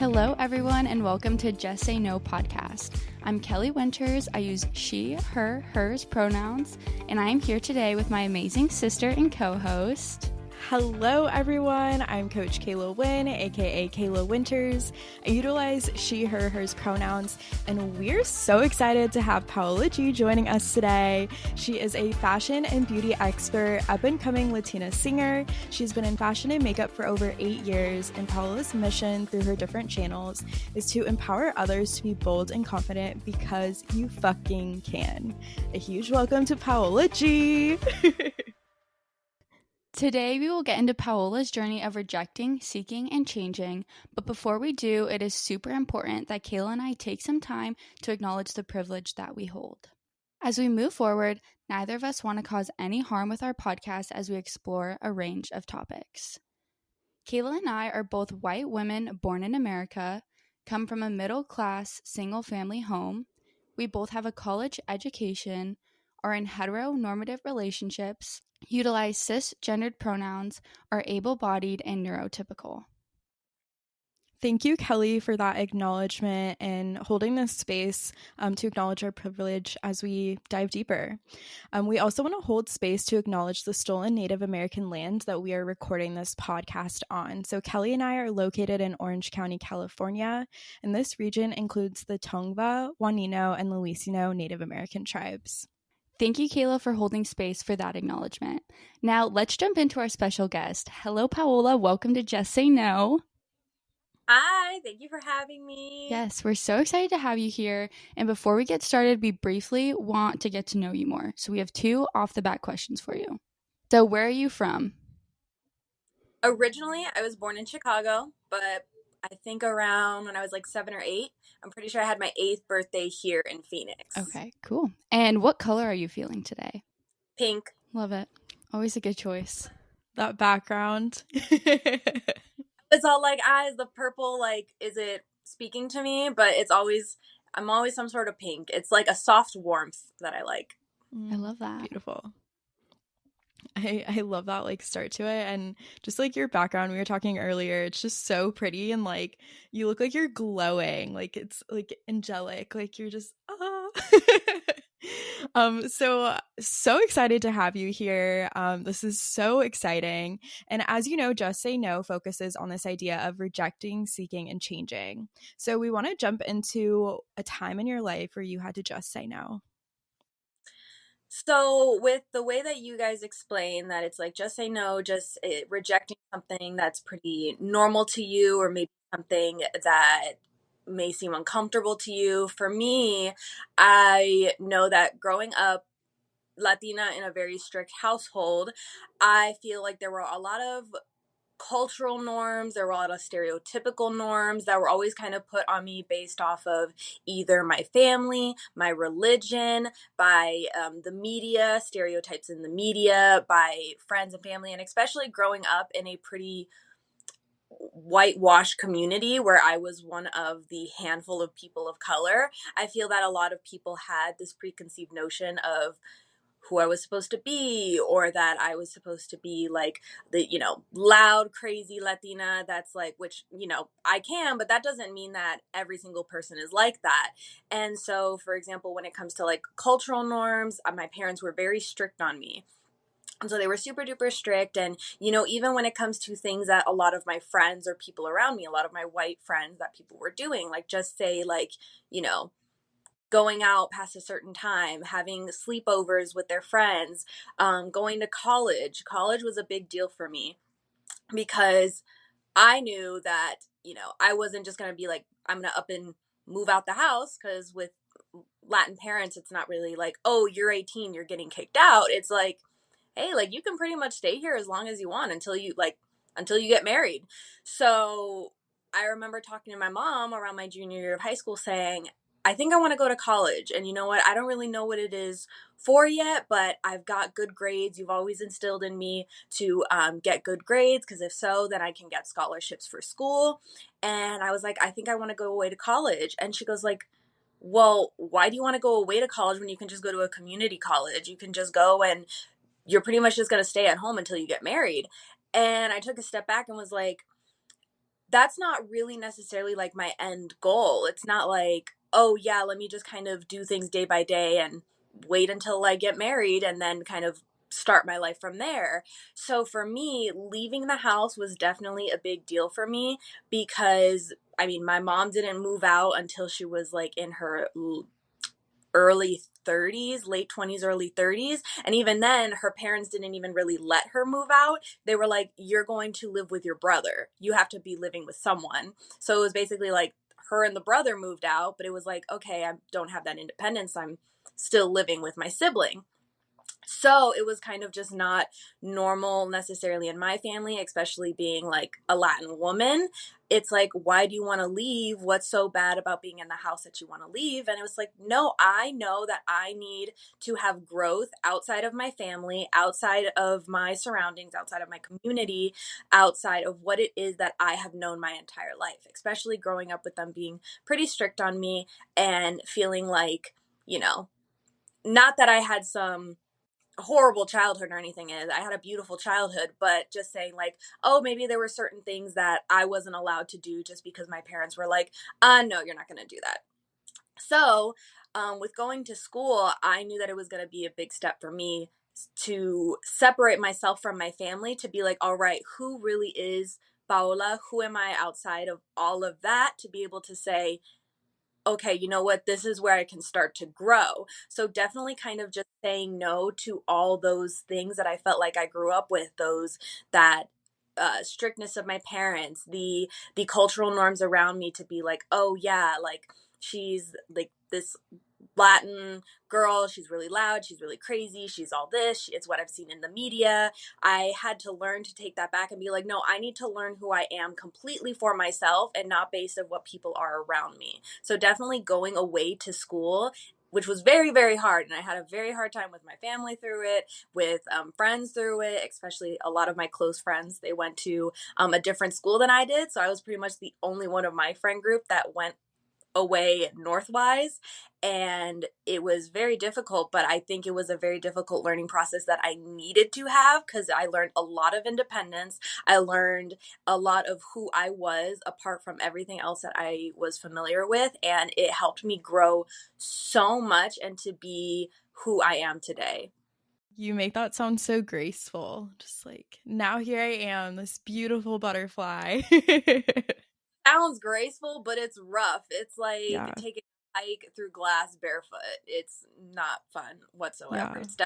Hello, everyone, and welcome to Just Say No podcast. I'm Kelly Winters. I use she, her, hers pronouns, and I am here today with my amazing sister and co-host. Hello, everyone. I'm Coach Kayla Wynn, aka Kayla Winters. I utilize she, her, hers pronouns, and we're so excited to have Paola G joining us today. She is a fashion and beauty expert, up-and-coming Latina singer. She's been in fashion and makeup for over 8 years, and Paola's mission through her different channels is to empower others to be bold and confident because you fucking can. A huge welcome to Paola G. Today, we will get into Paola's journey of rejecting, seeking, and changing. But before we do, it is super important that Kayla and I take some time to acknowledge the privilege that we hold. As we move forward, neither of us want to cause any harm with our podcast as we explore a range of topics. Kayla and I are both white women born in America, come from a middle-class, single-family home. We both have a college education, are in heteronormative relationships, utilize cisgendered pronouns, are able-bodied and neurotypical. Thank you, Kelly, for that acknowledgement and holding this space to acknowledge our privilege as we dive deeper. We also want to hold space to acknowledge the stolen Native American land that we are recording this podcast on. So Kelly and I are located in Orange County, California, and this region includes the Tongva, Juanino, and Luiseno Native American tribes. Thank you, Kayla, for holding space for that acknowledgement. Now, let's jump into our special guest. Hello, Paola. Welcome to Just Say No. Hi, thank you for having me. Yes, we're so excited to have you here. And before we get started, we briefly want to get to know you more. So we have 2 off-the-bat questions for you. So where are you from? Originally, I was born in Chicago, but I think around when I was like 7 or 8, I'm pretty sure I had my 8th birthday here in Phoenix. Okay, cool. And what color are you feeling today? Pink. Love it. Always a good choice. That background. It's all like, is the purple, like, is it speaking to me? But I'm always some sort of pink. It's like a soft warmth that I like. I love that. Beautiful. I love that like start to it, and just like your background we were talking earlier, it's just so pretty, and like you look like you're glowing, like it's like angelic, like you're just so excited to have you here. This is so exciting, and as you know, Just Say No focuses on this idea of rejecting, seeking, and changing. So we want to jump into a time in your life where you had to just say no. So with the way that you guys explain that it's like just say no, rejecting something that's pretty normal to you, or maybe something that may seem uncomfortable to you. For me, I know that growing up Latina in a very strict household, I feel like there were a lot of cultural norms, there were a lot of stereotypical norms that were always kind of put on me based off of either my family, my religion, by the media, stereotypes in the media, by friends and family, and especially growing up in a pretty whitewashed community where I was one of the handful of people of color. I feel that a lot of people had this preconceived notion of who I was supposed to be, or that I was supposed to be like the, loud, crazy Latina that's like, which, I can, but that doesn't mean that every single person is like that. And so, for example, when it comes to like cultural norms, my parents were very strict on me. And so they were super duper strict. And, even when it comes to things that a lot of my friends or people around me, a lot of my white friends that people were doing, like just say like, going out past a certain time, having sleepovers with their friends, going to college. College was a big deal for me because I knew that, I wasn't just going to be like, I'm going to up and move out the house, because with Latin parents, it's not really like, oh, you're 18, you're getting kicked out. It's like, hey, like you can pretty much stay here as long as you want until you get married. So I remember talking to my mom around my junior year of high school saying, I think I want to go to college. And you know what? I don't really know what it is for yet, but I've got good grades. You've always instilled in me to get good grades, because if so, then I can get scholarships for school. And I was like, I think I want to go away to college. And she goes like, well, why do you want to go away to college when you can just go to a community college? You can just go and you're pretty much just going to stay at home until you get married. And I took a step back and was like, that's not really necessarily like my end goal. It's not like, oh yeah, let me just kind of do things day by day and wait until I get married and then kind of start my life from there. So for me, leaving the house was definitely a big deal for me because I mean, my mom didn't move out until she was like in her early 30s, late 20s, early 30s. And even then, her parents didn't even really let her move out. They were like, you're going to live with your brother. You have to be living with someone. So it was basically like her and the brother moved out, but it was like, okay, I don't have that independence. I'm still living with my sibling. So it was kind of just not normal necessarily in my family, especially being like a Latin woman. It's like, why do you want to leave? What's so bad about being in the house that you want to leave? And it was like, no, I know that I need to have growth outside of my family, outside of my surroundings, outside of my community, outside of what it is that I have known my entire life, especially growing up with them being pretty strict on me and feeling like, you know, not that I had some horrible childhood or anything. Is I had a beautiful childhood, but just saying like, oh, maybe there were certain things that I wasn't allowed to do just because my parents were like, no, you're not going to do that. So with going to school, I knew that it was going to be a big step for me to separate myself from my family, to be like, all right, who really is Paola? Who am I outside of all of that? To be able to say, okay, you know what, this is where I can start to grow. So definitely kind of just saying no to all those things that I felt like I grew up with, those that strictness of my parents, the cultural norms around me, to be like, oh yeah, like she's like this Latin girl. She's really loud. She's really crazy. She's all this. It's what I've seen in the media. I had to learn to take that back and be like, no, I need to learn who I am completely for myself and not based on what people are around me. So definitely going away to school, which was very, very hard. And I had a very hard time with my family through it, with friends through it, especially a lot of my close friends. They went to a different school than I did. So I was pretty much the only one of my friend group that went away northwise, and it was very difficult, but I think it was a very difficult learning process that I needed to have, because I learned a lot of independence. I learned a lot of who I was apart from everything else that I was familiar with, and it helped me grow so much and to be who I am today. You make that sound so graceful. Just like, now here I am, this beautiful butterfly. Sounds graceful, but it's rough. It's like Yeah. taking a hike through glass barefoot. It's not fun whatsoever. Yeah. It's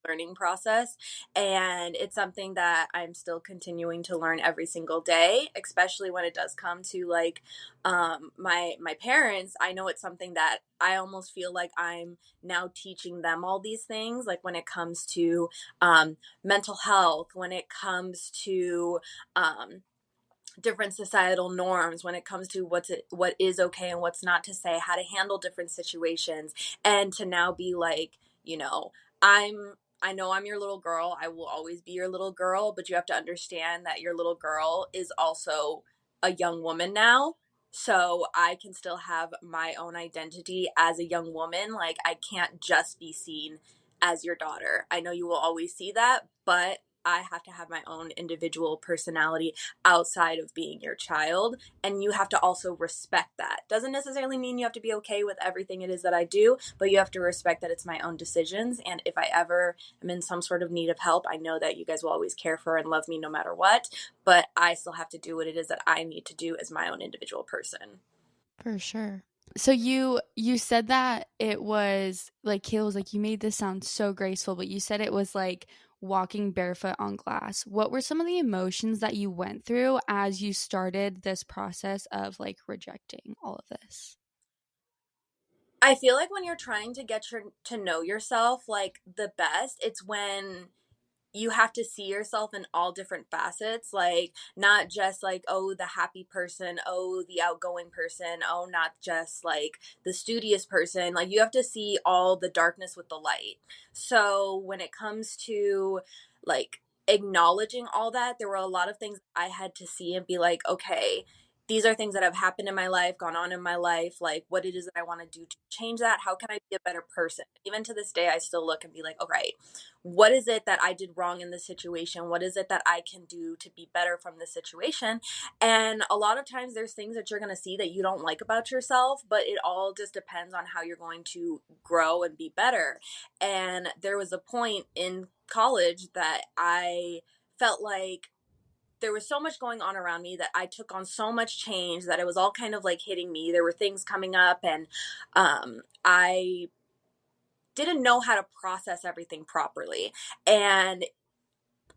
learning process, and it's something that I'm still continuing to learn every single day, especially when it does come to like my parents. I know it's something that I almost feel like I'm now teaching them all these things, like when it comes to mental health, when it comes to different societal norms, when it comes to what is okay and what's not to say, how to handle different situations, and to now be like, you know, I know I'm your little girl. I will always be your little girl, but you have to understand that your little girl is also a young woman now. So I can still have my own identity as a young woman. Like, I can't just be seen as your daughter. I know you will always see that, but I have to have my own individual personality outside of being your child, and you have to also respect that. Doesn't necessarily mean you have to be okay with everything it is that I do, but you have to respect that it's my own decisions, and if I ever am in some sort of need of help, I know that you guys will always care for and love me no matter what, but I still have to do what it is that I need to do as my own individual person. For sure. So you said that it was like Kayla was like, you made this sound so graceful, but you said it was like walking barefoot on glass. What were some of the emotions that you went through as you started this process of like rejecting all of this? I feel like when you're trying to to know yourself like the best, it's when you have to see yourself in all different facets, like not just like, oh, the happy person, oh, the outgoing person, oh, not just like the studious person. Like, you have to see all the darkness with the light. So when it comes to like acknowledging all that, there were a lot of things I had to see and be like, okay, these are things that have happened in my life, gone on in my life, like what it is that I want to do to change that. How can I be a better person? Even to this day, I still look and be like, all right, what is it that I did wrong in this situation? What is it that I can do to be better from this situation? And a lot of times there's things that you're going to see that you don't like about yourself, but it all just depends on how you're going to grow and be better. And there was a point in college that I felt like there was so much going on around me that I took on so much change that it was all kind of like hitting me. There were things coming up, and I didn't know how to process everything properly. And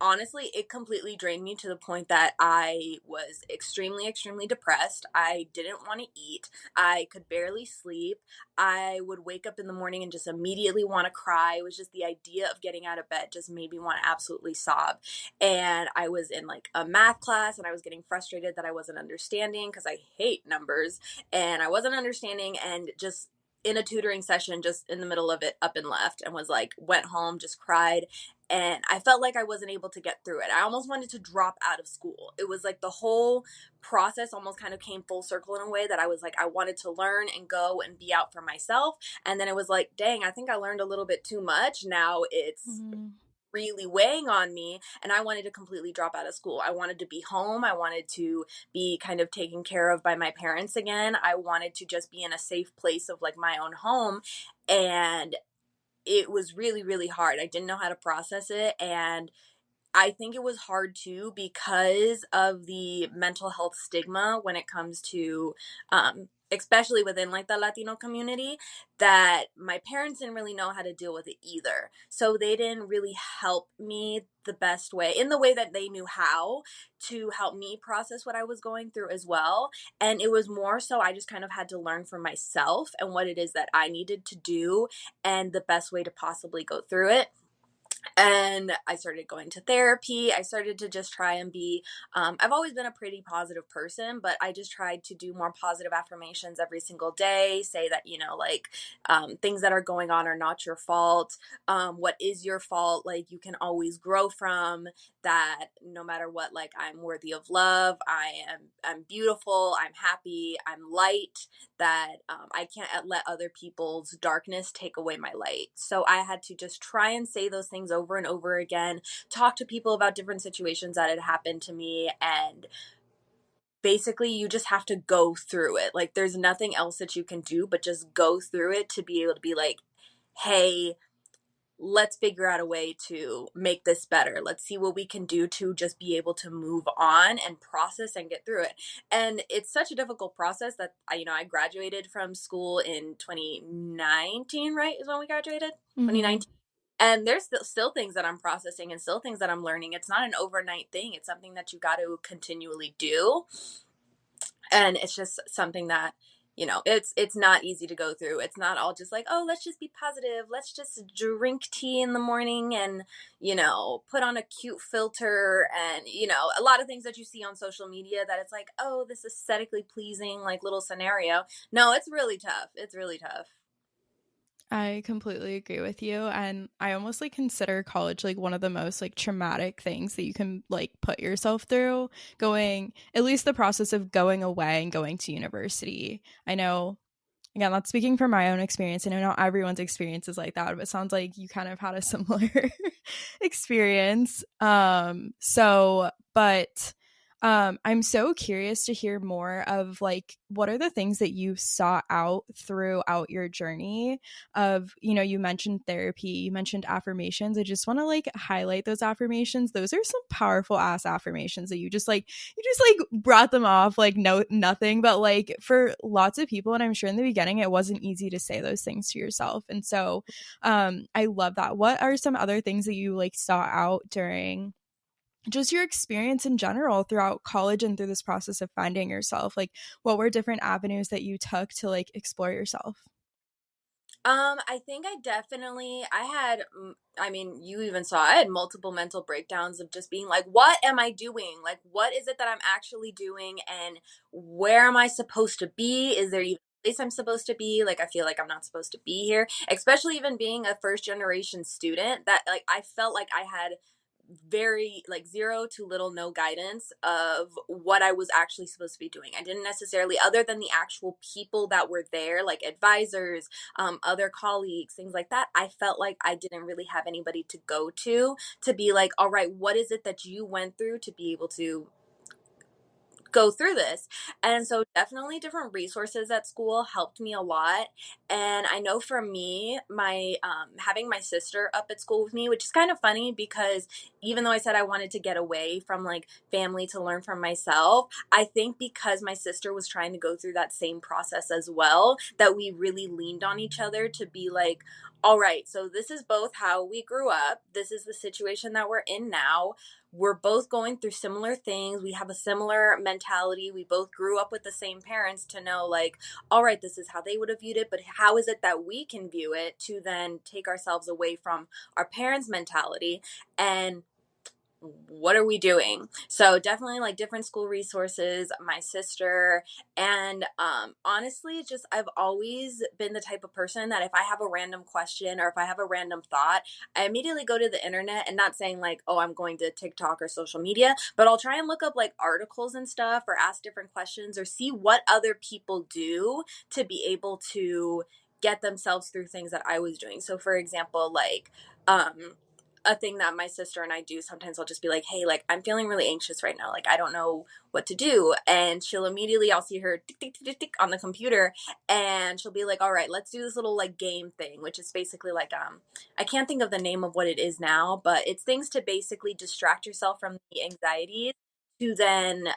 honestly, it completely drained me to the point that I was extremely, extremely depressed. I didn't want to eat. I could barely sleep. I would wake up in the morning and just immediately want to cry. It was just the idea of getting out of bed just made me want to absolutely sob. And I was in like a math class and I was getting frustrated that I wasn't understanding because I hate numbers and I wasn't understanding, and just in a tutoring session, just in the middle of it, up and left, and was like, went home, just cried, and I felt like I wasn't able to get through it. I almost wanted to drop out of school. It was like the whole process almost kind of came full circle in a way that I was like, I wanted to learn and go and be out for myself. And then it was like, dang, I think I learned a little bit too much. Now it's really weighing on me, and I wanted to completely drop out of school. I wanted to be home. I wanted to be kind of taken care of by my parents again. I wanted to just be in a safe place of like my own home. And it was really, really hard. I didn't know how to process it. And I think it was hard too because of the mental health stigma when it comes to, especially within like the Latino community, that my parents didn't really know how to deal with it either. So they didn't really help me the best way, in the way that they knew how to help me process what I was going through as well. And it was more so I just kind of had to learn for myself and what it is that I needed to do and the best way to possibly go through it. And I started going to therapy. I started to just try and be, I've always been a pretty positive person, but I just tried to do more positive affirmations every single day. Say that, like things that are going on are not your fault. What is your fault? Like you can always grow from that. No matter what, like I'm worthy of love. I'm beautiful. I'm happy. I'm light. That I can't let other people's darkness take away my light. So I had to just try and say those things over and over again, talk to people about different situations that had happened to me, and basically you just have to go through it. Like there's nothing else that you can do but just go through it to be able to be like, hey, let's figure out a way to make this better. Let's see what we can do to just be able to move on and process and get through it. And it's such a difficult process that I graduated from school in 2019, right? Is when we graduated? 2019. And there's still things that I'm processing and still things that I'm learning. It's not an overnight thing. It's something that you got to continually do. And it's just something that it's not easy to go through. It's not all just like, oh, let's just be positive, let's just drink tea in the morning and put on a cute filter, and a lot of things that you see on social media that it's like, oh, this aesthetically pleasing like little scenario. No, it's really tough. It's really tough. I completely agree with you, and I almost like consider college like one of the most like traumatic things that you can like put yourself through, going at least the process of going away and going to university. I know, again, that's speaking from my own experience. I know not everyone's experience is like that, but it sounds like you kind of had a similar experience. I'm so curious to hear more of like what are the things that you sought out throughout your journey of, you mentioned therapy, you mentioned affirmations. I just want to like highlight those affirmations. Those are some powerful ass affirmations that you just like brought them off like no nothing, but like for lots of people, and I'm sure in the beginning it wasn't easy to say those things to yourself. And so I love that. What are some other things that you like saw out during just your experience in general throughout college and through this process of finding yourself? Like what were different avenues that you took to like explore yourself? I think I had, I mean, you even saw, I had multiple mental breakdowns of just being like, what am I doing? Like, what is it that I'm actually doing? And where am I supposed to be? Is there even a place I'm supposed to be? Like, I feel like I'm not supposed to be here, especially even being a first generation student, that like, I felt like I had very like zero to little no guidance of what I was actually supposed to be doing. I didn't necessarily, other than the actual people that were there, like advisors, other colleagues, things like that, I felt like I didn't really have anybody to go to be like, all right, what is it that you went through to be able to go through this. And so definitely different resources at school helped me a lot. And I know for me, my having my sister up at school with me, which is kind of funny because even though I said I wanted to get away from like family to learn from myself, I think because my sister was trying to go through that same process as well, that we really leaned on each other to be like, all right, so this is both how we grew up. This is the situation that we're in now. We're both going through similar things. We have a similar mentality. We both grew up with the same parents to know, like, all right, this is how they would have viewed it, but how is it that we can view it to then take ourselves away from our parents' mentality and what are we doing? So definitely like different school resources, my sister, and honestly, just I've always been the type of person that if I have a random question or if I have a random thought, I immediately go to the internet, and not saying like, oh, I'm going to TikTok or social media, but I'll try and look up like articles and stuff or ask different questions or see what other people do to be able to get themselves through things that I was doing. So for example, like a thing that my sister and I do sometimes, I'll just be like, hey, like I'm feeling really anxious right now, like I don't know what to do, and she'll immediately, I'll see her tick, tick, tick, tick, tick on the computer, and she'll be like, all right, let's do this little like game thing, which is basically like I can't think of the name of what it is now, but it's things to basically distract yourself from the anxieties to then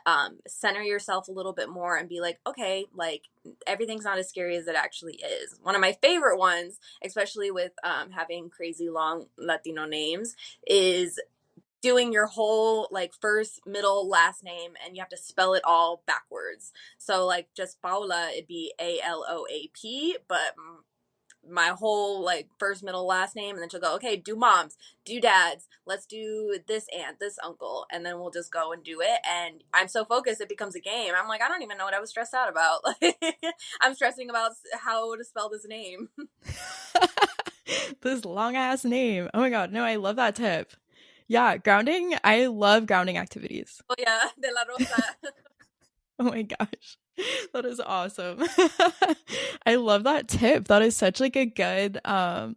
center yourself a little bit more and be like, okay, like everything's not as scary as it actually is. One of my favorite ones, especially with having crazy long Latino names, is doing your whole like first, middle, last name, and you have to spell it all backwards. So like just Paola, it'd be ALOAP, but my whole like first, middle, last name, and then she'll go, okay, do moms, do dads, let's do this aunt, this uncle, and then we'll just go and do it. And I'm so focused it becomes a game. I'm like, I don't even know what I was stressed out about. I'm stressing about how to spell this name. This long ass name. Oh my god, no, I love that tip. Yeah, grounding. I love grounding activities. Oh yeah, de la Rosa. Oh my gosh. That is awesome. I love that tip. That is such like a good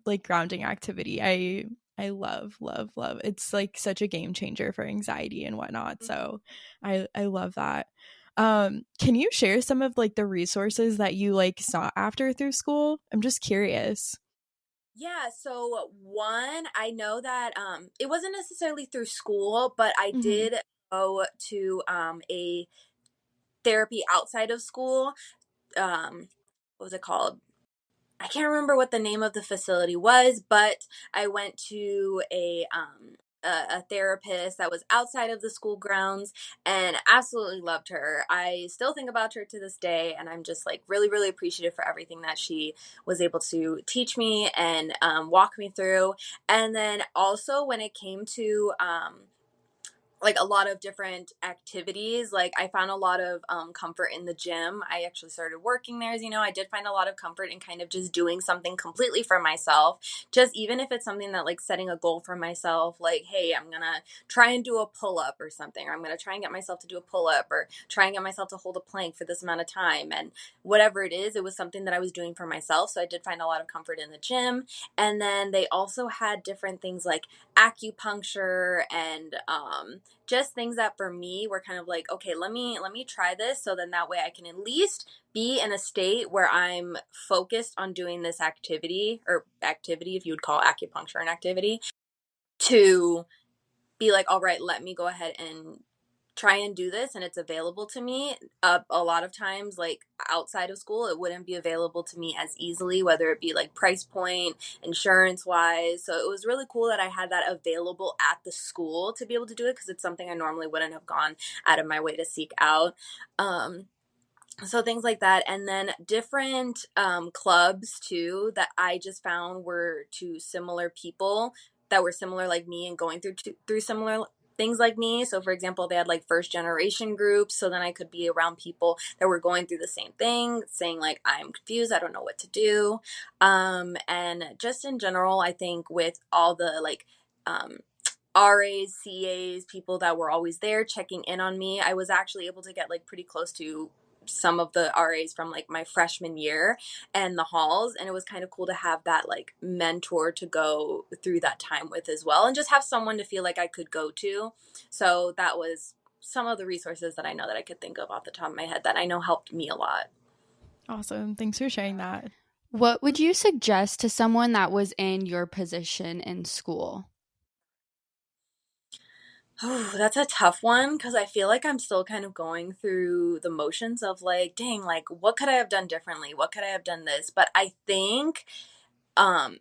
like grounding activity. I love. It's like such a game changer for anxiety and whatnot. So I love that. Can you share some of like the resources that you like sought after through school? I'm just curious. Yeah, so one, I know that it wasn't necessarily through school, but I Mm-hmm. did go to a therapy outside of school. What was it called? I can't remember what the name of the facility was, but I went to a therapist that was outside of the school grounds and absolutely loved her. I still think about her to this day, and I'm just like really, really appreciative for everything that she was able to teach me and walk me through. And then also when it came to like a lot of different activities, like I found a lot of comfort in the gym. I actually started working there, as you know. I did find a lot of comfort in kind of just doing something completely for myself, just even if it's something that like setting a goal for myself, like hey, I'm gonna try and do a pull-up or something, or I'm gonna try and get myself to do a pull-up, or try and get myself to hold a plank for this amount of time, and whatever it is, it was something that I was doing for myself. So I did find a lot of comfort in the gym. And then they also had different things like acupuncture and just things that for me were kind of like, okay, let me try this, so then that way I can at least be in a state where I'm focused on doing this activity, or activity if you would call acupuncture an activity, to be like, all right, let me go ahead and try and do this, and it's available to me. A lot of times like outside of school it wouldn't be available to me as easily, whether it be like price point, insurance wise. So it was really cool that I had that available at the school to be able to do it, because it's something I normally wouldn't have gone out of my way to seek out. So things like that. And then different clubs too that I just found were to similar people that were similar like me and going through similar things like me. So for example, they had like first generation groups, so then I could be around people that were going through the same thing, saying like, I'm confused, I don't know what to do. And just in general, I think with all the like RAs, CAs, people that were always there checking in on me. I was actually able to get like pretty close to some of the RAs from like my freshman year and the halls, and it was kind of cool to have that like mentor to go through that time with as well, and just have someone to feel like I could go to. So that was some of the resources that I know that I could think of off the top of my head that I know helped me a lot. Awesome. Thanks for sharing that. What would you suggest to someone that was in your position in school? Oh, that's a tough one because I feel like I'm still kind of going through the motions of like, dang, like what could I have done differently? What could I have done this? But I think um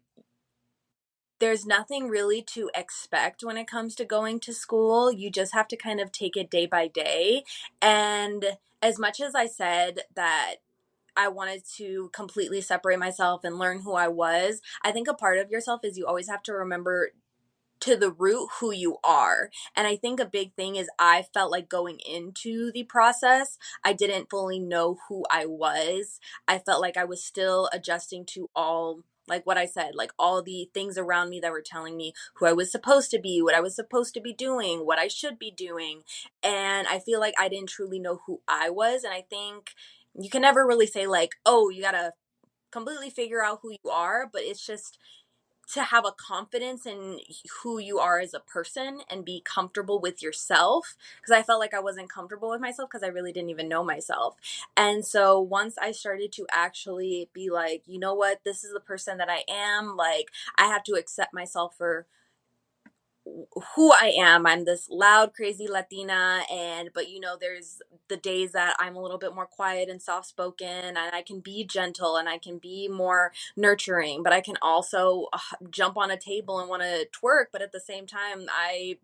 there's nothing really to expect when it comes to going to school. You just have to kind of take it day by day. And as much as I said that I wanted to completely separate myself and learn who I was, I think a part of yourself is you always have to remember to the root who you are. And I think a big thing is I felt like going into the process, I didn't fully know who I was. I felt like I was still adjusting to all, like what I said, like all the things around me that were telling me who I was supposed to be, what I was supposed to be doing, what I should be doing. And I feel like I didn't truly know who I was. And I think you can never really say like, oh, you got to completely figure out who you are, but it's just to have a confidence in who you are as a person and be comfortable with yourself, because I felt like I wasn't comfortable with myself because I really didn't even know myself. And so once I started to actually be like, you know what, this is the person that I am, like I have to accept myself for who I am. I'm this loud, crazy Latina, and but you know, there's the days that I'm a little bit more quiet and soft spoken, and I can be gentle and I can be more nurturing, but I can also jump on a table and want to twerk, but at the same time, I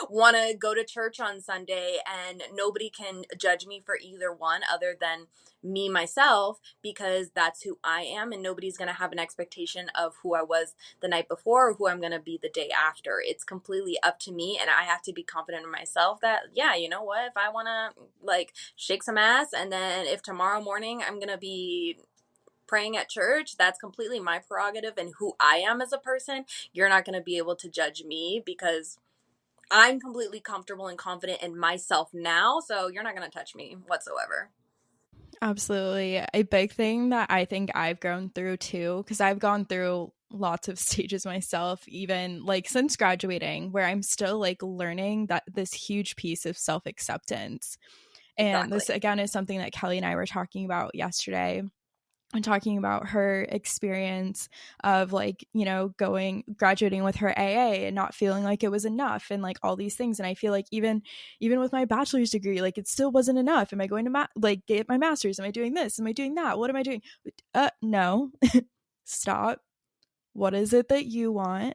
want to go to church on Sunday, and nobody can judge me for either one other than me myself, because that's who I am, and nobody's going to have an expectation of who I was the night before or who I'm going to be the day after. It's completely up to me, and I have to be confident in myself that, yeah, you know what, if I want to like shake some ass, and then if tomorrow morning I'm going to be praying at church, that's completely my prerogative and who I am as a person. You're not going to be able to judge me because I'm completely comfortable and confident in myself now, so you're not going to touch me whatsoever. Absolutely. A big thing that I think I've grown through too, because I've gone through lots of stages myself, even like since graduating, where I'm still like learning that this huge piece of self acceptance. And Exactly. this again is something that Kelly and I were talking about yesterday, and talking about her experience of like, you know, graduating with her AA and not feeling like it was enough and like all these things. And I feel like even with my bachelor's degree, like it still wasn't enough. Am I going to like get my master's? Am I doing this? Am I doing that? What am I doing? No. Stop. What is it that you want?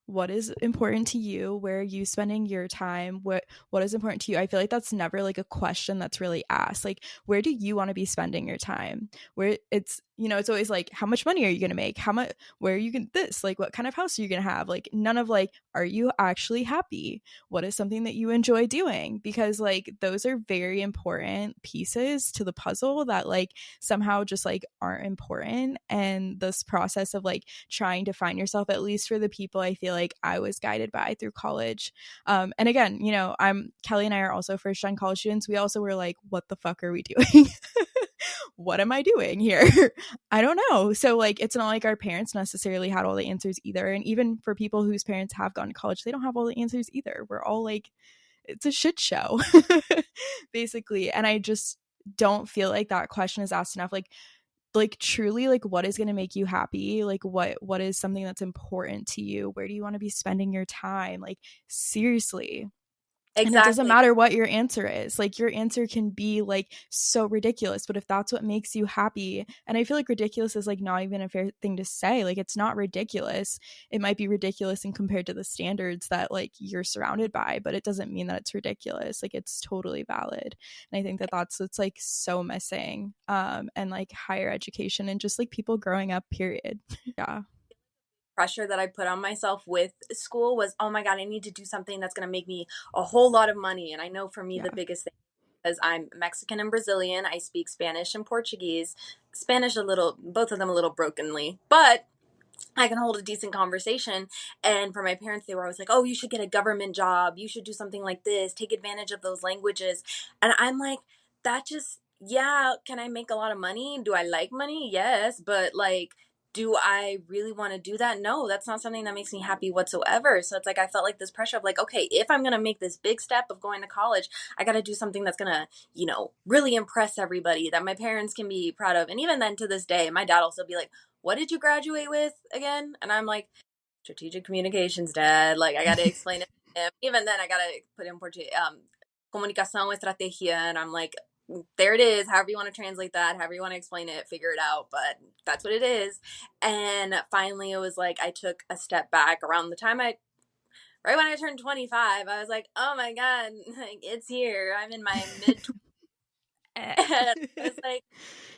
What is important to you? Where are you spending your time? What is important to you? I feel like that's never like a question that's really asked. Like, where do you want to be spending your time? Where it's, you know, it's always like, how much money are you going to make? How much, where are you going to this? Like, what kind of house are you going to have? Like, none of like, are you actually happy? What is something that you enjoy doing? Because like, those are very important pieces to the puzzle that like somehow just like aren't important. And this process of like trying to find yourself, at least for the people I feel like I was guided by through college. And again, you know, Kelly and I are also first gen college students. We also were like, what the fuck are we doing? What am I doing here? I don't know. So like it's not like our parents necessarily had all the answers either. And even for people whose parents have gone to college, they don't have all the answers either. We're all like, it's a shit show, basically. And I just don't feel like that question is asked enough. Like truly, like what is going to make you happy? Like what is something that's important to you? Where do you want to be spending your time? Like seriously. And it doesn't Exactly. matter what your answer is. Like your answer can be like so ridiculous, but if that's what makes you happy, and I feel like ridiculous is like not even a fair thing to say. Like it's not ridiculous. It might be ridiculous in compared to the standards that like you're surrounded by, but it doesn't mean that it's ridiculous. Like it's totally valid. And I think that that's what's like so missing. And like higher education and just like people growing up, period. Yeah. Pressure that I put on myself with school was, oh my God, I need to do something that's going to make me a whole lot of money. And I know for me, Yeah. the biggest thing, because I'm Mexican and Brazilian, I speak Spanish and Portuguese. Spanish a little, both of them a little brokenly, but I can hold a decent conversation. And for my parents, they were always like, oh, you should get a government job. You should do something like this. Take advantage of those languages. And I'm like, that just, yeah, can I make a lot of money? Do I like money? Yes. But like, do I really want to do that? No, that's not something that makes me happy whatsoever. So it's like, I felt like this pressure of like, okay, if I'm going to make this big step of going to college, I got to do something that's going to, really impress everybody that my parents can be proud of. And even then to this day, my dad will still be like, what did you graduate with again? And I'm like, strategic communications, dad. Like, I got to explain it to him. Even then, I got to put in Portuguese, comunicación estrategia. And I'm like, there it is. However you want to translate that, however you want to explain it, figure it out. But that's what it is. And finally, it was like, I took a step back around the time right when I turned 25, I was like, oh my God, like, it's here. I'm in my mid 20s. And I was like,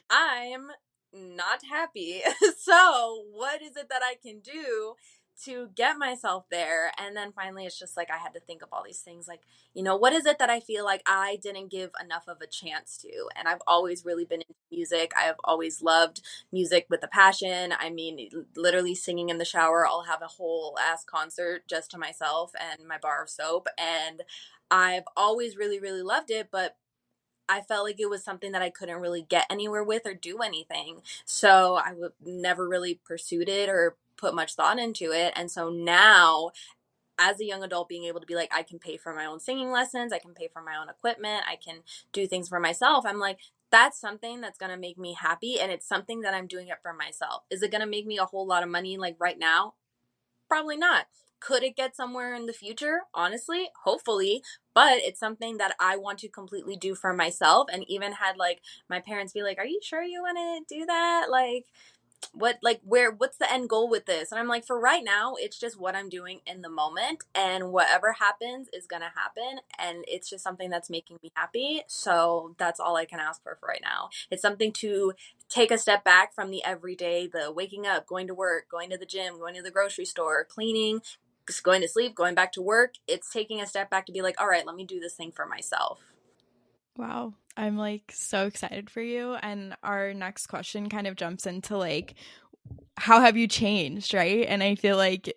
I'm not happy. So, what is it that I can do to get myself there? And then finally, it's just like I had to think of all these things like, what is it that I feel like I didn't give enough of a chance to? And I've always really been into music. I have always loved music with a passion. I mean, literally singing in the shower, I'll have a whole ass concert just to myself and my bar of soap. And I've always really, really loved it. But I felt like it was something that I couldn't really get anywhere with or do anything. So I would never really pursued it or put much thought into it. And so now, as a young adult, being able to be like, I can pay for my own singing lessons, I can pay for my own equipment, I can do things for myself. I'm like, that's something that's going to make me happy. And it's something that I'm doing it for myself. Is it going to make me a whole lot of money like right now? Probably not. Could it get somewhere in the future? Honestly, hopefully, but it's something that I want to completely do for myself. And even had like my parents be like, are you sure you want to do that? What's the end goal with this? And I'm like, for right now, it's just what I'm doing in the moment, and whatever happens is gonna happen, and it's just something that's making me happy. So that's all I can ask for right now. It's something to take a step back from the everyday, the waking up, going to work, going to the gym, going to the grocery store, cleaning, just going to sleep, going back to work. It's taking a step back to be like, all right, let me do this thing for myself. Wow. I'm like so excited for you. And our next question kind of jumps into like, how have you changed? Right. And I feel like,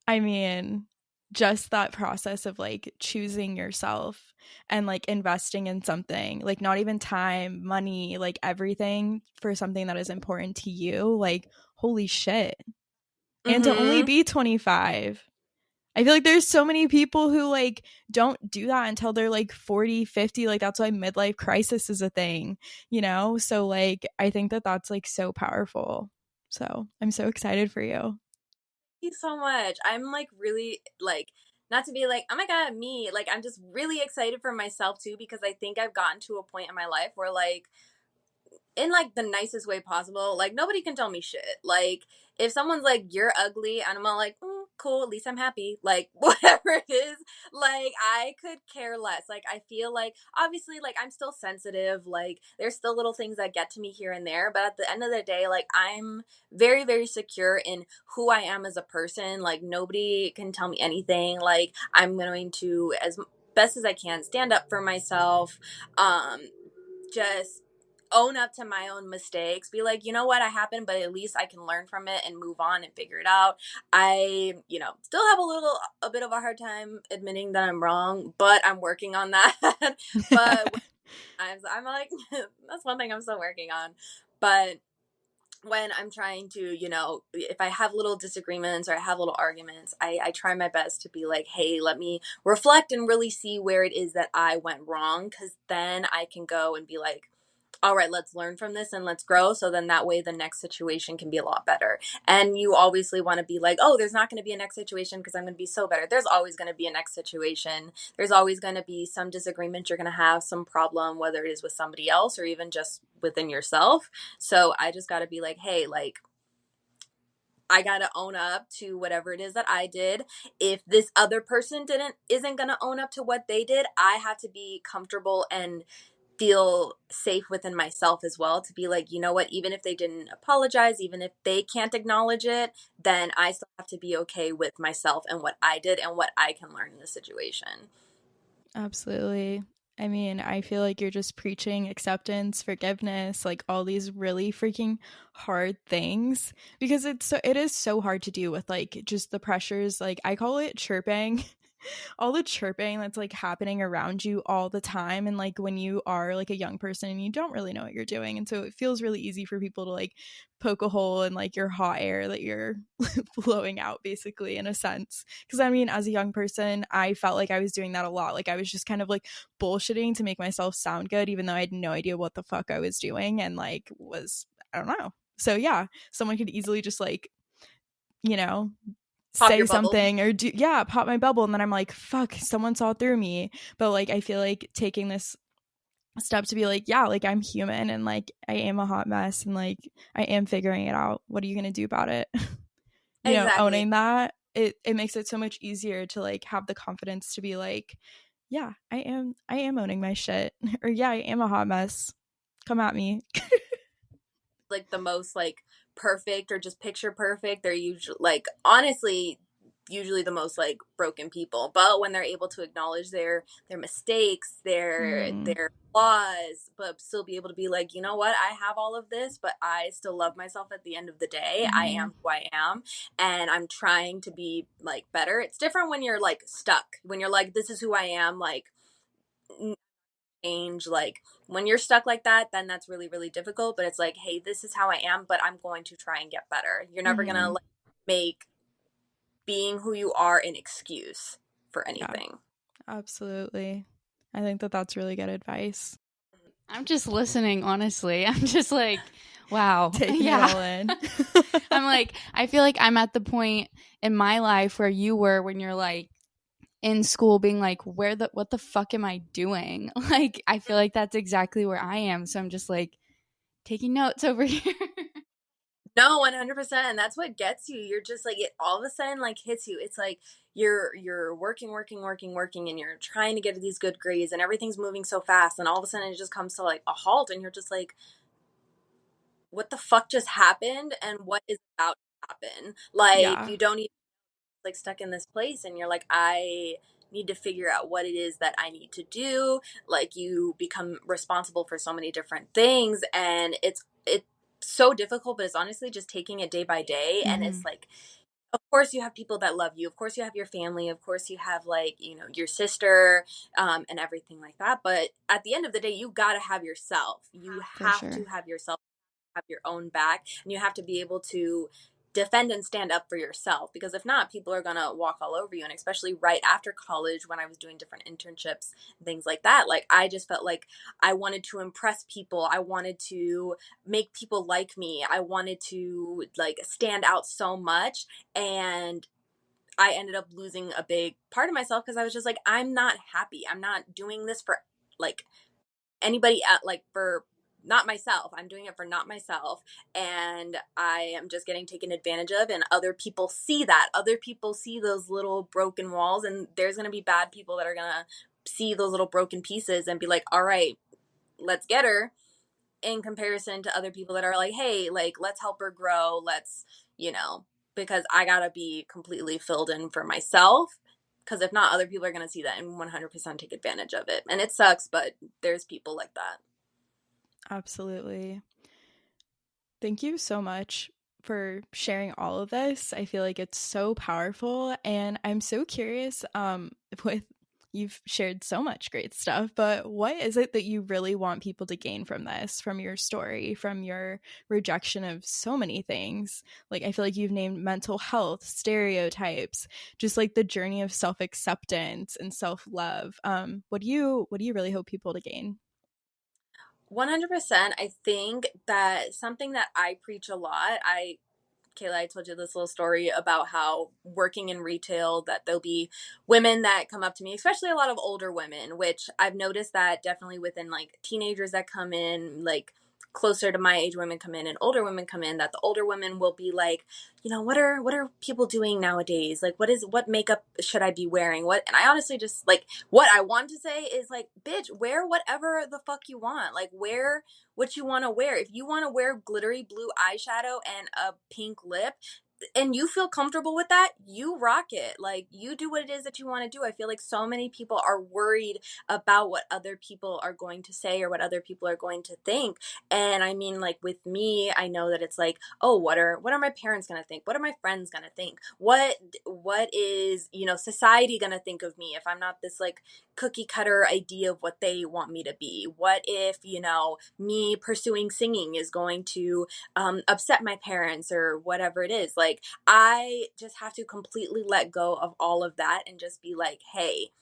I mean, just that process of like choosing yourself and like investing in something, like not even time, money, like everything for something that is important to you. Like, holy shit. And to only Mm-hmm. be 25. I feel like there's so many people who like don't do that until they're like 40, 50. Like that's why midlife crisis is a thing, you know? So like I think that that's like so powerful. So I'm so excited for you. You so much. I'm like really like, not to be like, oh my God, me. Like, I'm just really excited for myself too, because I think I've gotten to a point in my life where like, in like the nicest way possible, like nobody can tell me shit. Like, if someone's like, you're ugly, and I'm all like, cool, at least I'm happy. Like, whatever it is, like, I could care less. Like, I feel like, obviously, like, I'm still sensitive. Like, there's still little things that get to me here and there. But at the end of the day, like, I'm very, very secure in who I am as a person. Like, nobody can tell me anything. Like, I'm going to, as best as I can, stand up for myself. Just own up to my own mistakes, be like, you know what, I happened, but at least I can learn from it and move on and figure it out. I still have a bit of a hard time admitting that I'm wrong, but I'm working on that. But I'm like, that's one thing I'm still working on. But when I'm trying to, if I have little disagreements or I have little arguments, I try my best to be like, hey, let me reflect and really see where it is that I went wrong. Because then I can go and be like, all right, let's learn from this and let's grow. So then that way the next situation can be a lot better. And you obviously want to be like, oh, there's not going to be a next situation because I'm going to be so better. There's always going to be a next situation. There's always going to be some disagreement you're going to have, some problem, whether it is with somebody else or even just within yourself. So I just got to be like, hey, like, I got to own up to whatever it is that I did. If this other person isn't going to own up to what they did, I have to be comfortable and feel safe within myself as well to be like, you know what, even if they didn't apologize, even if they can't acknowledge it, then I still have to be okay with myself and what I did and what I can learn in the situation. Absolutely. I mean, I feel like you're just preaching acceptance, forgiveness, like all these really freaking hard things, because it is so hard to do with like just the pressures. Like I call it chirping. All the chirping that's like happening around you all the time, and like when you are like a young person and you don't really know what you're doing, and so it feels really easy for people to like poke a hole in like your hot air that you're blowing out, basically, in a sense. Because I mean, as a young person, I felt like I was doing that a lot. Like I was just kind of like bullshitting to make myself sound good, even though I had no idea what the fuck I was doing, and like was, I don't know. So yeah, someone could easily just like, you know, Pop say your bubble. something or do, yeah, pop my bubble, and then I'm like, fuck, someone saw through me. But like I feel like taking this step to be like, yeah, like I'm human, and like I am a hot mess, and like I am figuring it out. What are you gonna do about it? Exactly. Owning that, it makes it so much easier to like have the confidence to be like, yeah, I am owning my shit. Or yeah, I am a hot mess, come at me. Like the most like perfect or just picture perfect. They're usually like honestly usually the most like broken people. But when they're able to acknowledge their mistakes, their flaws, but still be able to be like, you know what, I have all of this, but I still love myself at the end of the day. I Mm-hmm. am who I am and I'm trying to be like better. It's different when you're like stuck. When you're like, this is who I am, like change. Like when you're stuck like that, then that's really really difficult, but it's like, hey, this is how I am, but I'm going to try and get better. You're never gonna Mm-hmm. like make being who you are an excuse for Yeah, anything. absolutely. I think that that's really good advice. I'm just listening, honestly. I'm just like, wow. Taking it Yeah. all in. I'm like, I feel like I'm at the point in my life where you were when you're like in school being like, what the fuck am I doing? Like, I feel like that's exactly where I am. So I'm just like taking notes over here. No, 100%. And that's what gets you. You're just like, it all of a sudden like hits you. It's like you're working, and you're trying to get these good grades, and everything's moving so fast, and all of a sudden it just comes to like a halt, and you're just like, what the fuck just happened, and what is about to happen? Like Yeah. you don't even like stuck in this place, and you're like, I need to figure out what it is that I need to do. Like you become responsible for so many different things, and it's so difficult, but it's honestly just taking it day by day. And Mm-hmm. it's like, of course you have people that love you, of course you have your family, of course you have like, you know, your sister, and everything like that, but at the end of the day you got to have yourself. You For have to sure. have yourself, have your own back, and you have to be able to defend and stand up for yourself, because if not, people are going to walk all over you. And especially right after college, when I was doing different internships and things like that, like I just felt like I wanted to impress people, I wanted to make people like me, I wanted to like stand out so much, and I ended up losing a big part of myself because I was just like, I'm not happy, I'm not doing this for like anybody at like for not myself. I'm doing it for not myself. And I am just getting taken advantage of. And other people see that. Other people see those little broken walls. And there's going to be bad people that are going to see those little broken pieces and be like, all right, let's get her. In comparison to other people that are like, hey, like, let's help her grow. Let's, you know, because I got to be completely filled in for myself. Because if not, other people are going to see that and 100% take advantage of it. And it sucks, but there's people like that. Absolutely. Thank you so much for sharing all of this. I feel like it's so powerful, and I'm so curious with you've shared so much great stuff, but what is it that you really want people to gain from this, from your story, from your rejection of so many things? Like I feel like you've named mental health, stereotypes, just like the journey of self-acceptance and self-love. What do you really hope people to gain? 100%. I think that something that I preach a lot, Kayla, I told you this little story about how working in retail, that there'll be women that come up to me, especially a lot of older women, which I've noticed that definitely within like teenagers that come in, like closer to my age women come in and older women come in, that the older women will be like, you know, what are people doing nowadays? Like what makeup should I be wearing? What, and I honestly just like, what I want to say is like, bitch, wear whatever the fuck you want. Like wear what you want to wear. If you want to wear glittery blue eyeshadow and a pink lip, and you feel comfortable with that, you rock it. Like, you do what it is that you want to do. I feel like so many people are worried about what other people are going to say or what other people are going to think. And I mean, like, with me, I know that it's like, oh, what are my parents going to think? What are my friends going to think? What is, society going to think of me if I'm not this like cookie cutter idea of what they want me to be? What if, me pursuing singing is going to upset my parents or whatever it is? Like, I just have to completely let go of all of that and just be like, hey,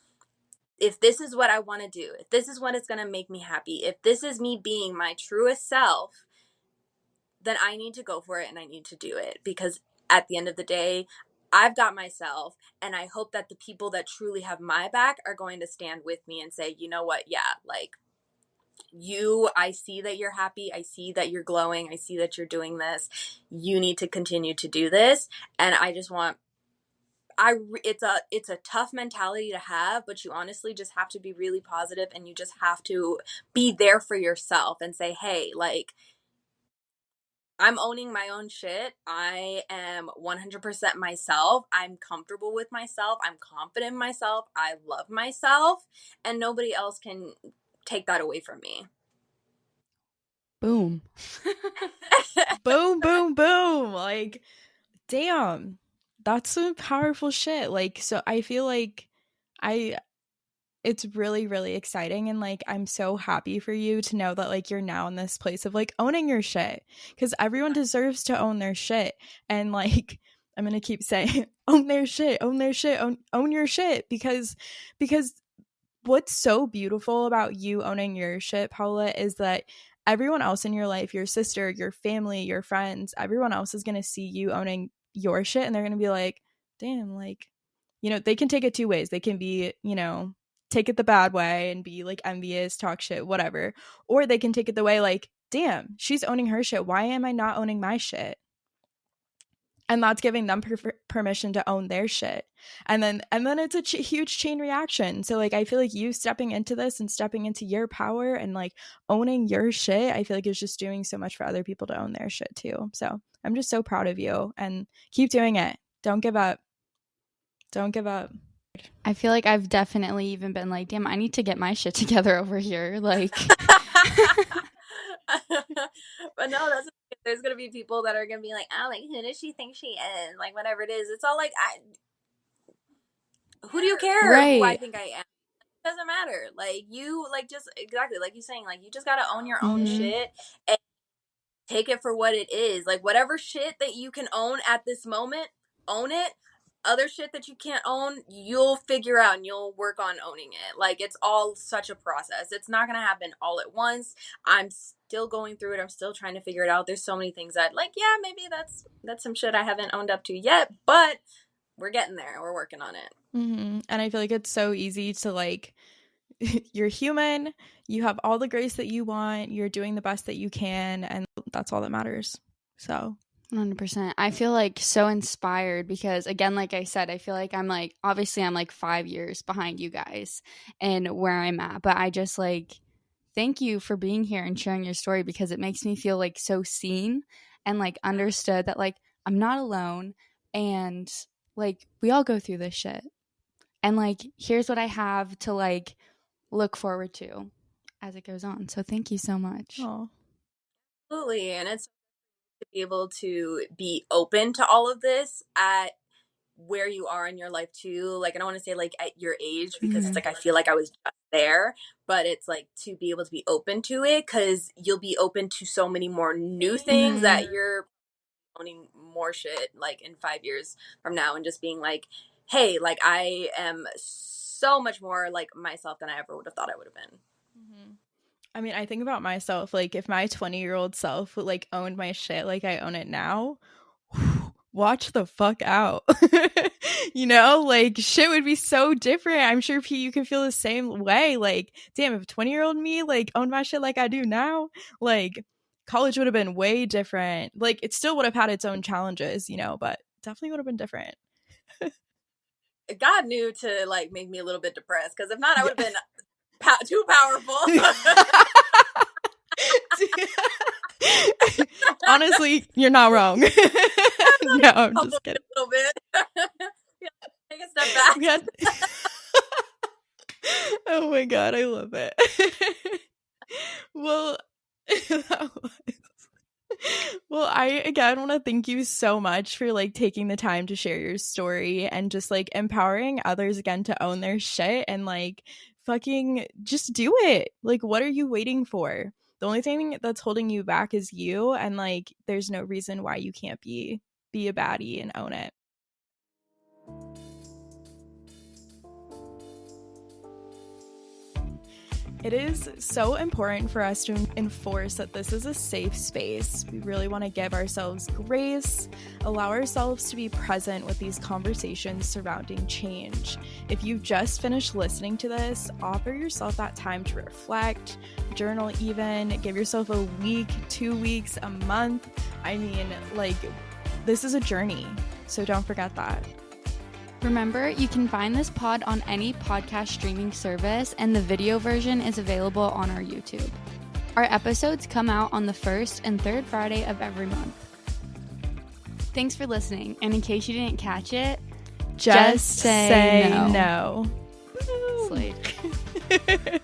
if this is what I want to do, if this is what is going to make me happy, if this is me being my truest self, then I need to go for it and I need to do it, because at the end of the day, I've got myself, and I hope that the people that truly have my back are going to stand with me and say, you know what, yeah, like, I see that you're happy, I see that you're glowing, I see that you're doing this, you need to continue to do this. And I just want, it's a tough mentality to have, but you honestly just have to be really positive, and you just have to be there for yourself and say, hey, like, I'm owning my own shit. I am 100% myself. I'm comfortable with myself. I'm confident in myself. I love myself, and nobody else can take that away from me. Boom. Boom, boom, boom. Like, damn. That's some powerful shit. Like, so I feel like it's really, really exciting, and like I'm so happy for you to know that like you're now in this place of like owning your shit, because everyone deserves to own their shit. And like I'm gonna keep saying own their shit, own their shit, own your shit, because what's so beautiful about you owning your shit, Paola, is that everyone else in your life, your sister, your family, your friends, everyone else is going to see you owning your shit, and they're going to be like, damn, like, they can take it two ways. They can be, take it the bad way and be like envious, talk shit, whatever. Or they can take it the way like, damn, she's owning her shit. Why am I not owning my shit? And that's giving them permission to own their shit. And then it's a huge chain reaction. So like I feel like you stepping into this and stepping into your power and like owning your shit, I feel like is just doing so much for other people to own their shit too. So I'm just so proud of you, and keep doing it. Don't give up. Don't give up. I feel like I've definitely even been like, damn, I need to get my shit together over here. Like, but no, there's gonna be people that are gonna be like, oh, like, who does she think she is? Like, whatever it is, it's all like, who do you care right. who I think I am? It doesn't matter. Like, you, like, just exactly like you're saying, like, you just gotta own your own shit and take it for what it is. Like, whatever shit that you can own at this moment, own it. Other shit that you can't own, you'll figure out and you'll work on owning it. Like, it's all such a process. It's not gonna happen all at once. I'm still going through it. I'm still trying to figure it out. There's so many things that, like, yeah, maybe that's some shit I haven't owned up to yet, but we're getting there. We're working on it. And I feel like it's so easy to like, you're human, you have all the grace that you want, you're doing the best that you can, and that's all that matters. So 100%. I feel like so inspired because, again, like I said, I feel like I'm like, obviously I'm like 5 years behind you guys and where I'm at, but I just like, thank you for being here and sharing your story, because it makes me feel like so seen and like understood that like I'm not alone, and like we all go through this shit, and like here's what I have to like look forward to as it goes on. So thank you so much. oh, Absolutely. And it's to be able to be open to all of this at where you are in your life too. Like, I don't want to say like at your age, because it's like I feel like I was just there, but it's like to be able to be open to it, because you'll be open to so many more new things that you're owning more shit like in 5 years from now, and just being like, hey, like, I am so much more like myself than I ever would have thought I would have been. I mean, I think about myself, like if my 20-year-old self would like owned my shit like I own it now, watch the fuck out. Like shit would be so different. I'm sure you can feel the same way. Like, damn, if 20-year-old me like owned my shit like I do now, like college would have been way different. Like it still would have had its own challenges, but definitely would have been different. God knew to like make me a little bit depressed, because if not, I would have been too powerful. Honestly, you're not wrong. No, I'm just kidding. A little bit. Yeah, take a step back. We had... Oh my god, I love it. Well, that was... Well, I again want to thank you so much for like taking the time to share your story and just like empowering others again to own their shit and like fucking just do it. Like, what are you waiting for? The only thing that's holding you back is you, and like there's no reason why you can't be a baddie and own it. It is so important for us to enforce that this is a safe space. We really want to give ourselves grace, allow ourselves to be present with these conversations surrounding change. If you've just finished listening to this, offer yourself that time to reflect, journal even, give yourself a week, 2 weeks, a month. I mean, like, this is a journey, so don't forget that. Remember, you can find this pod on any podcast streaming service, and the video version is available on our YouTube. Our episodes come out on the first and third Friday of every month. Thanks for listening, and in case you didn't catch it, just say no. Slade.